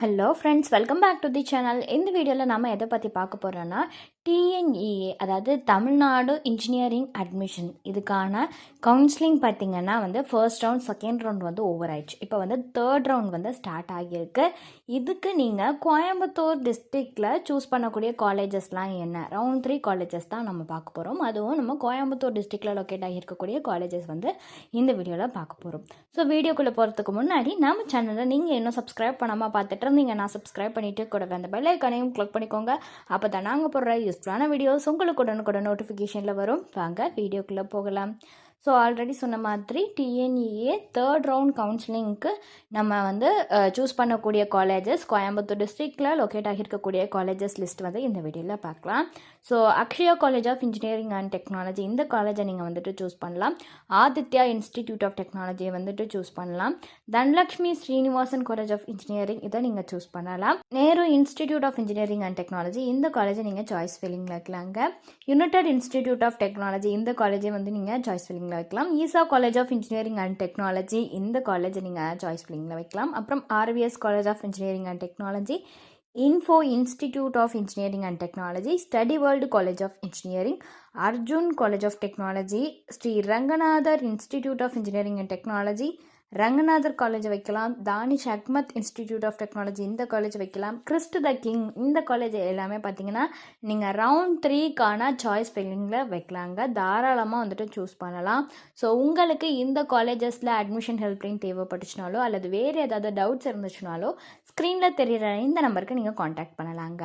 Hello friends, welcome back to the channel. இந்த வீடியோவில் நம்ம எதை பற்றி பார்க்க போகிறோன்னா டிஎன்இஏ, அதாவது தமிழ்நாடு இன்ஜினியரிங் அட்மிஷன், இதுக்கான கவுன்சிலிங் பார்த்திங்கன்னா first round second round over ஆயிடுச்சு. இப்போ தேர்ட் ரவுண்ட் ஸ்டார்ட் ஆகியிருக்கு. இதுக்கு நீங்கள் கோயம்புத்தூர் டிஸ்ட்ரிக்டில் சூஸ் பண்ணக்கூடிய காலேஜஸ்லாம் என்ன, ரவுண்ட் 3 காலேஜஸ் தான் நம்ம பார்க்க போகிறோம். அதுவும் நம்ம கோயம்புத்தூர் டிஸ்ட்ரிக்டில் லொக்கேட் ஆகியிருக்கக்கூடிய காலேஜஸ் இந்த வீடியோவில் பார்க்க போகிறோம். ஸோ வீடியோக்குள்ளே போகிறதுக்கு முன்னாடி நம்ம சேனலை நீங்கள் இன்னும் சப்ஸ்கிரைப் பண்ணாமல் பார்த்துட்டு இருந்தீங்க, நான் சப்ஸ்கிரைப் பண்ணிவிட்டு கூட அந்த பெல் ஐக்கானையும் கிளிக் பண்ணிக்கோங்க. அப்போ தான் நாங்கள் போடுற யூஸ்ஃபுல்லான வீடியோஸ் உங்களுக்கு உடனுக்குடன் நோட்டிஃபிகேஷனில் வரும். வாங்க வீடியோக்குள்ளே போகலாம். ஸோ ஆல்ரெடி சொன்ன மாதிரி டிஎன்இஏ தேர்ட் ரவுண்ட் கவுன்சிலிங்க்கு நம்ம சூஸ் பண்ணக்கூடிய காலேஜஸ் கோயம்புத்தூர் டிஸ்ட்ரிக்டில் லொக்கேட் ஆகியிருக்கக்கூடிய காலேஜஸ் லிஸ்ட் இந்த வீடியோவில் பார்க்கலாம். So Akshaya college of engineering and technology, இந்த காலேஜை நீங்கள் சூஸ் பண்ணலாம். ஆதித்யா இன்ஸ்டிடியூட் ஆஃப் டெக்னாலஜியை சூஸ் பண்ணலாம். Dhanalakshmi Srinivasan college of engineering, இதை நீங்கள் சூஸ் பண்ணலாம். Nehru institute of engineering and technology, இந்த காலேஜை நீங்கள் சாய்ஸ் ஃபில்லிங்கில் வைக்கலாங்க. யுனைடெட் இன்ஸ்டிடியூட் ஆஃப் டெக்னாலஜி, இந்த காலேஜை நீங்கள் சாய்ஸ் ஃபில்லிங் வைக்கலாம். Easa college of engineering and technology, இந்த காலேஜை நீங்கள் சாய்ஸ் ஃபில்லிங்கில் வைக்கலாம். அப்புறம் RVS college of engineering and technology, info institute of engineering and technology, study world college of engineering, Arjun college of technology, Sri Ranganathar institute of engineering and technology, Ranganathar college வைக்கலாம். Danish Ahmed institute of technology, இந்த college வைக்கலாம். Christ the King, இந்த காலேஜ் எல்லாமே பார்த்தீங்கன்னா நீங்கள் round 3க்கான choice ஃபில்லிங்கில் வைக்கலாங்க. தாராளமாக சூஸ் பண்ணலாம். ஸோ உங்களுக்கு இந்த காலேஜஸில் அட்மிஷன் ஹெல்ப்லைன் தேவைப்பட்டுச்சுனாலோ அல்லது வேறு ஏதாவது டவுட்ஸ் இருந்துச்சுனாலோ ஸ்க்ரீனில் தெரிகிற இந்த நம்பருக்கு நீங்கள் காண்டாக்ட் பண்ணலாங்க.